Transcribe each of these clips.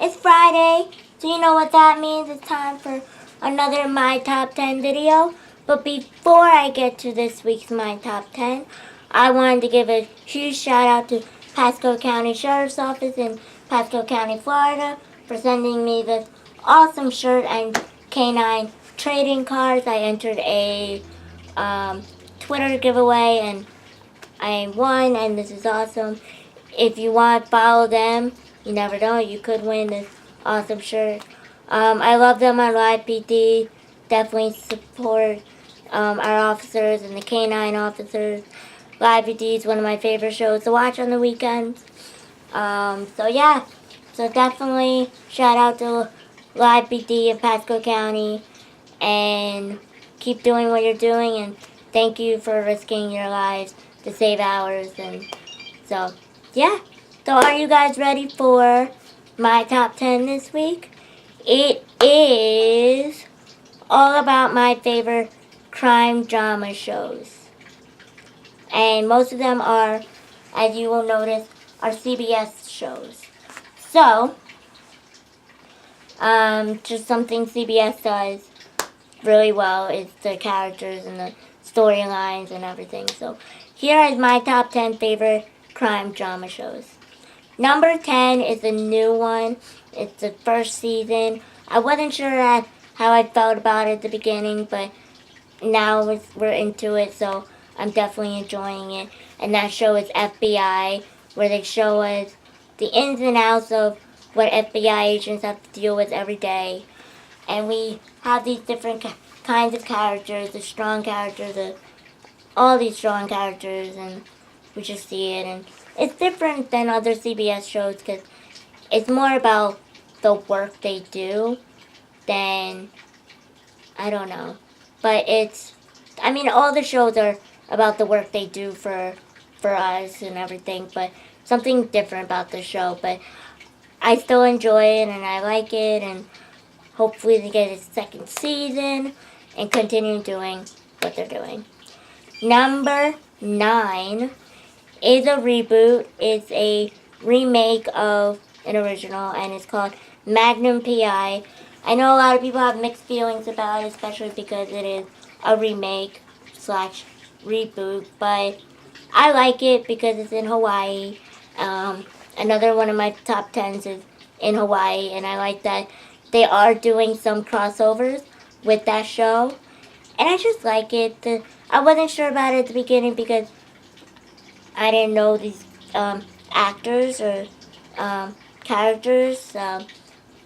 It's Friday, so you know what that means. It's time for another My Top 10 video. But before I get to this week's My Top 10, I wanted to give a huge shout out to Pasco County Sheriff's Office in Pasco County, Florida for sending me this awesome shirt and canine trading cards. I entered a Twitter giveaway and I won, and this is awesome. If you want, follow them. You never know, you could win this awesome shirt. I love them on Live PD. Definitely support our officers and the canine officers. Live PD is one of my favorite shows to watch on the weekends. So definitely shout out to Live PD in Pasco County, and keep doing what you're doing, and thank you for risking your lives to save ours. And so, yeah. So are you guys ready for my top 10 this week? It is all about my favorite crime drama shows. And most of them are, as you will notice, are CBS shows. So, just something CBS does really well is the characters and the storylines and everything. So here is my top 10 favorite crime drama shows. Number 10 is a new one. It's the first season. I wasn't sure how I felt about it at the beginning, but now we're into it, so I'm definitely enjoying it. And that show is FBI, where they show us the ins and outs of what FBI agents have to deal with every day. And we have these different kinds of characters, the strong characters, all these strong characters, and we just see it. And it's different than other CBS shows because it's more about the work they do than, I don't know. But all the shows are about the work they do for us and everything, but something different about the show. But I still enjoy it and I like it, and hopefully they get a second season and continue doing what they're doing. Number 9 is a reboot. It's a remake of an original, and it's called Magnum PI. I know a lot of people have mixed feelings about it, especially because it is a remake / reboot, but I like it because it's in Hawaii. Another one of my top 10s is in Hawaii, and I like that they are doing some crossovers with that show, and I just like it. I wasn't sure about it at the beginning because I didn't know these actors or characters,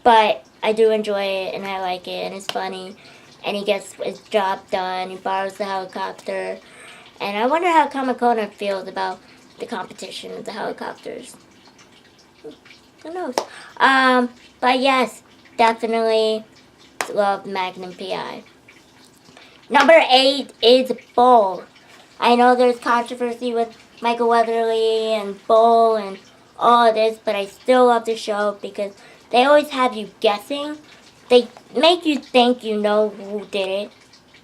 but I do enjoy it and I like it, and it's funny, and he gets his job done. He borrows the helicopter, and I wonder how Kamakona feels about the competition of the helicopters. Who knows? But yes, definitely love Magnum PI. Number 8 is Bull. I know there's controversy with Michael Weatherly and Bull and all of this, but I still love the show because they always have you guessing. They make you think you know who did it,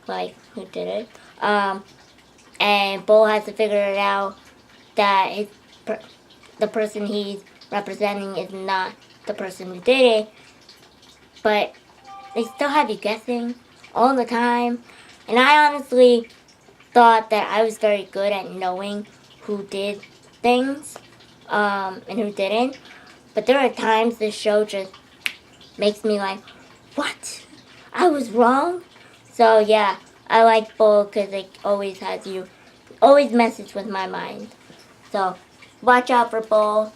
like who did it. And Bull has to figure it out that the person he's representing is not the person who did it, but they still have you guessing all the time. And I honestly thought that I was very good at knowing who did things and who didn't, but there are times this show just makes me like, what? I was wrong? So yeah, I like Bull because it always messes with my mind. So watch out for Bull.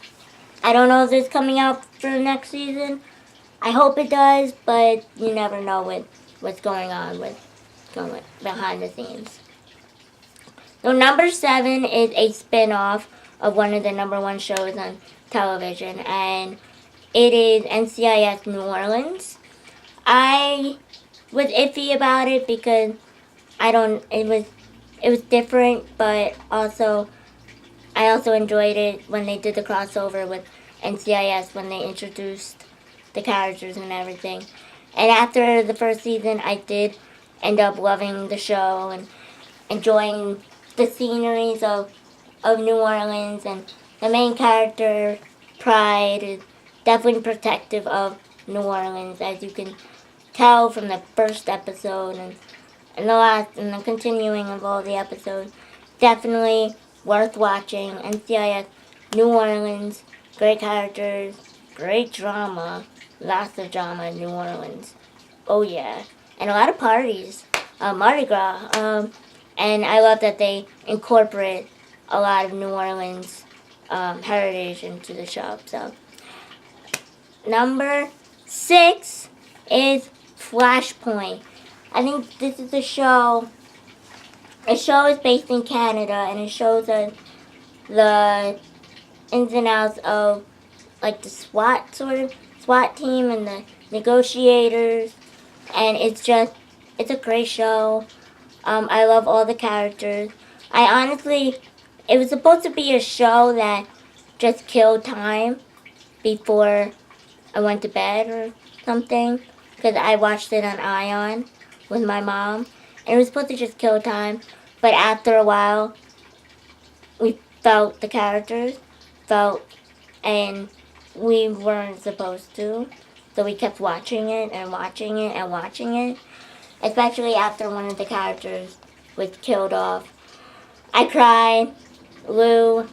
I don't know if it's coming out for the next season. I hope it does, but you never know what's going on going behind the scenes. So number 7 is a spin-off of one of the number 1 shows on television, and it is NCIS New Orleans. I was iffy about it because it was different, but also I also enjoyed it when they did the crossover with NCIS, when they introduced the characters and everything. And after the first season, I did end up loving the show and enjoying the sceneries of New Orleans, and the main character, Pride, definitely protective of New Orleans, as you can tell from the first episode and the last and the continuing of all the episodes. Definitely worth watching. NCIS New Orleans, great characters, great drama, lots of drama in New Orleans. Oh yeah, and a lot of parties, Mardi Gras, and I love that they incorporate a lot of New Orleans heritage into the show. So number 6 is Flashpoint. I think this is a show. The show is based in Canada, and it shows us the ins and outs of like the SWAT team and the negotiators, and it's a great show. I love all the characters. It was supposed to be a show that just killed time before I went to bed or something, because I watched it on Ion with my mom, and it was supposed to just kill time, but after a while, we felt the characters, and we weren't supposed to, so we kept watching it and watching it and watching it, especially after one of the characters was killed off. I cried. Lou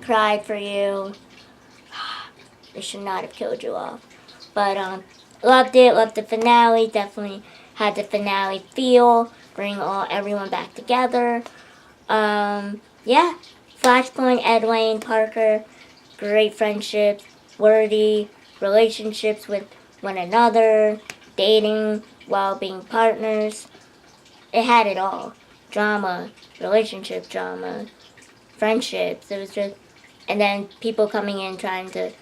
cried for you. They should not have killed you off. But loved it, loved the finale, definitely had the finale feel, bring everyone back together. Yeah, Flashpoint, Ed Wayne, Parker, great friendships, worthy relationships with one another, dating while being partners. It had it all. Drama, relationship drama, friendships. It was just, and then people coming in trying to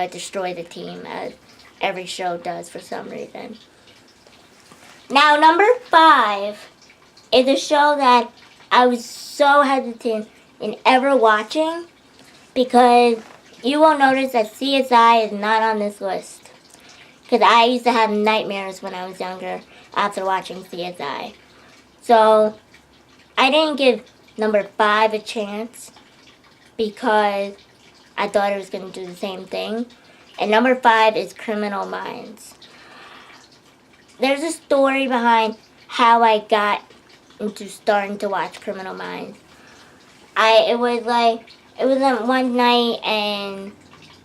destroy the team, as every show does for some reason. Now, number 5 is a show that I was so hesitant in ever watching, because you will notice that CSI is not on this list. Because I used to have nightmares when I was younger after watching CSI. So, I didn't give number 5 a chance because I thought it was going to do the same thing. And number 5 is Criminal Minds. There's a story behind how I got into starting to watch Criminal Minds. It was one night and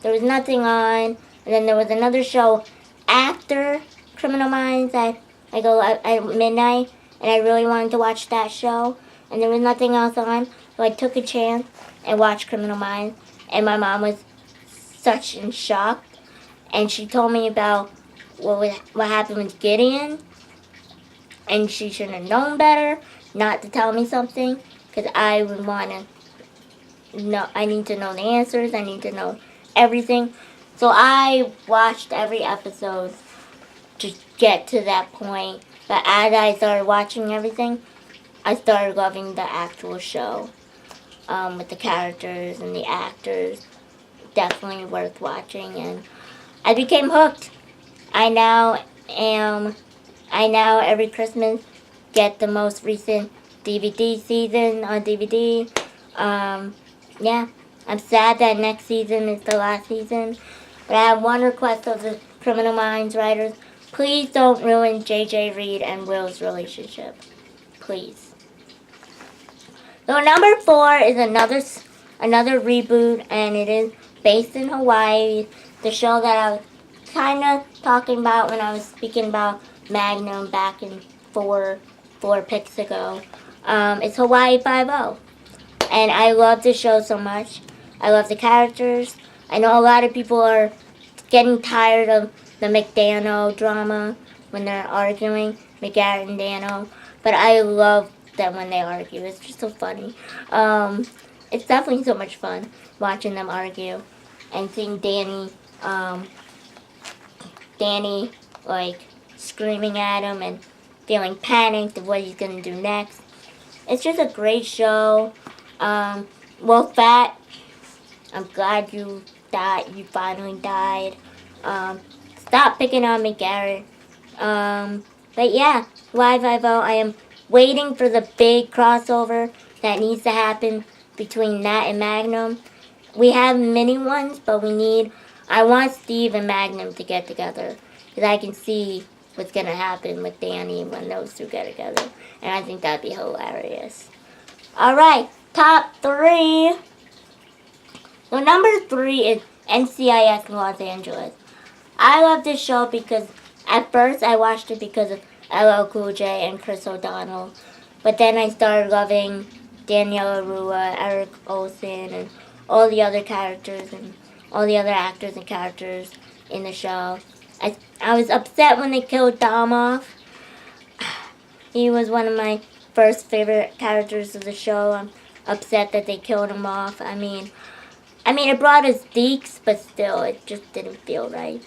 there was nothing on, and then there was another show after Criminal Minds at midnight, and I really wanted to watch that show, and there was nothing else on, so I took a chance and watched Criminal Minds, and my mom was such in shock, and she told me about what happened with Gideon, and she should have known better not to tell me something, because I would want to know. I need to know the answers. I need to know everything. So I watched every episode to get to that point. But as I started watching everything, I started loving the actual show, with the characters and the actors. Definitely worth watching, and I became hooked. I now every Christmas get the most recent DVD season on DVD. Yeah, I'm sad that next season is the last season, but I have one request of the Criminal Minds writers: please don't ruin J.J. Reed and Will's relationship, please. So number 4 is another reboot, and it is based in Hawaii. The show that I was kind of talking about when I was speaking about Magnum back in four picks ago. It's Hawaii 5-0. And I love the show so much. I love the characters. I know a lot of people are getting tired of the McDano drama when they're arguing, McGarrett and Dano. But I love them when they argue. It's just so funny. It's definitely so much fun watching them argue and seeing Danny like screaming at him and feeling panicked of what he's gonna do next. It's just a great show. Well, Fat, I'm glad you died. You finally died. Stop picking on me, Garrett. But yeah, Y50. I am waiting for the big crossover that needs to happen between that and Magnum. We have mini ones, but we need I want Steve and Magnum to get together because I can see what's going to happen with Danny when those two get together. And I think that'd be hilarious. Alright, top 3. So number 3 is NCIS Los Angeles. I love this show because at first I watched it because of LL Cool J and Chris O'Donnell. But then I started loving Danielle Arua, Eric Olsen, and all the other characters and all the other actors and characters in the show. I was upset when they killed Dom off. He was one of my first favorite characters of the show. I'm upset that they killed him off. I mean, it brought us Deeks, but still, it just didn't feel right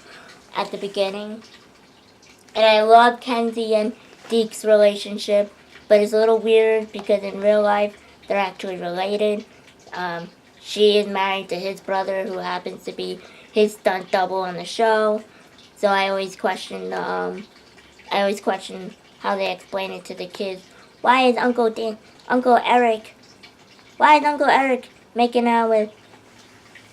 at the beginning. And I love Kenzie and Deeks' relationship, but it's a little weird because in real life, they're actually related. She is married to his brother, who happens to be his stunt double on the show. So I always question how they explain it to the kids. Why is Uncle Eric making out with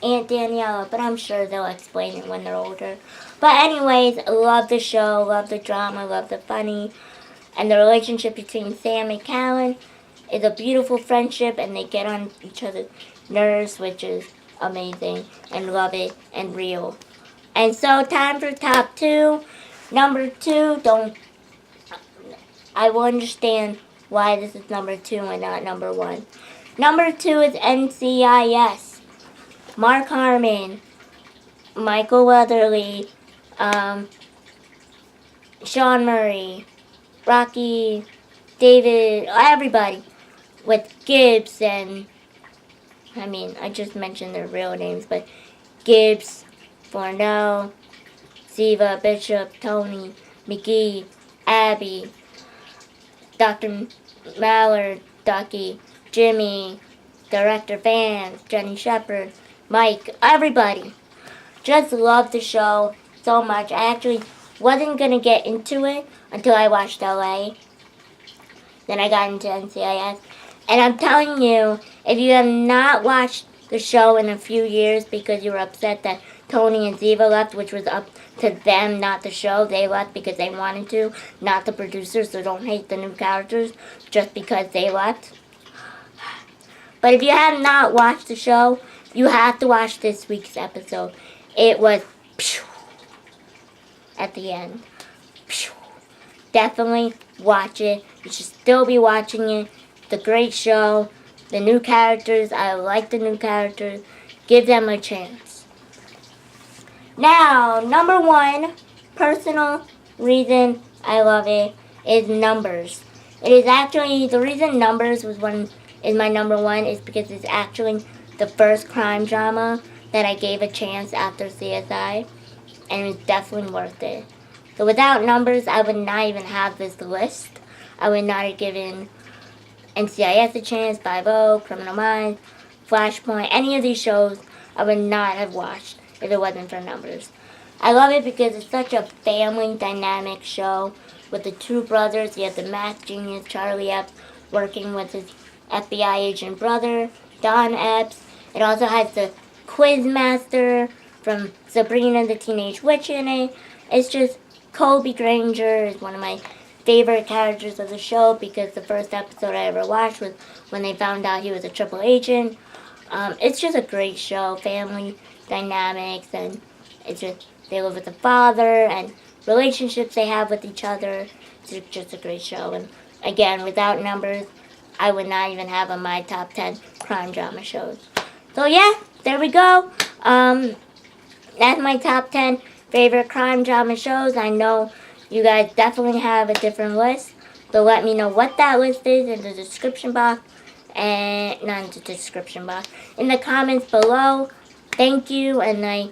Aunt Daniela? But I'm sure they'll explain it when they're older. But anyways, love the show, love the drama, love the funny, and the relationship between Sam and Callan is a beautiful friendship, and they get on each other's nerves, which is amazing, and love it, and real. And so, time for top 2. Number 2, I will understand why this is number 2 and not number 1. Number 2 is NCIS. Mark Harmon, Michael Weatherly, Sean Murray, Rocky, David, everybody. With Gibbs and, I just mentioned their real names, but Gibbs, Fornell, Ziva, Bishop, Tony, McGee, Abby, Dr. Mallard, Ducky, Jimmy, Director Vance, Jenny Shepard, Mike, everybody. Just love the show so much. I actually wasn't going to get into it until I watched LA. Then I got into NCIS. And I'm telling you, if you have not watched the show in a few years because you were upset that Tony and Ziva left, which was up to them, not the show. They left because they wanted to, not the producers, so don't hate the new characters just because they left. But if you have not watched the show, you have to watch this week's episode. It was at the end. Definitely watch it. You should still be watching it. It's a great show. The new characters, I like the new characters. Give them a chance. Now, number 1, personal reason I love it is Numbers. It is actually, the reason Numbers is my number 1 is because it's actually the first crime drama that I gave a chance after CSI, and it's definitely worth it. So without Numbers, I would not even have this list. I would not have given NCIS a chance, 5-0, Criminal Minds, Flashpoint, any of these shows I would not have watched if it wasn't for Numbers. I love it because it's such a family dynamic show with the two brothers. You have the math genius Charlie Epps working with his FBI agent brother, Don Epps. It also has the quiz master from Sabrina the Teenage Witch in it. It's just, Colby Granger is one of my favorite characters of the show because the first episode I ever watched was when they found out he was a triple agent. It's just a great show, family dynamics, and it's just, they live with the father and relationships they have with each other. It's just a great show. And again, without Numbers, I would not even have on my top 10 crime drama shows. So yeah, there we go. That's my top 10 favorite crime drama shows. I know you guys definitely have a different list, so let me know what that list is in the description box, and not in the description box, in the comments below. Thank you, and I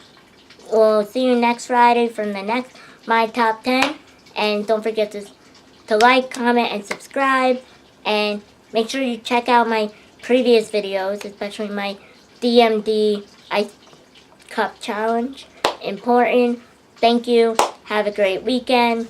will see you next Friday from the next My Top 10. And don't forget to like, comment, and subscribe. And make sure you check out my previous videos, especially my DMD Ice Cup Challenge. Important. Thank you. Have a great weekend.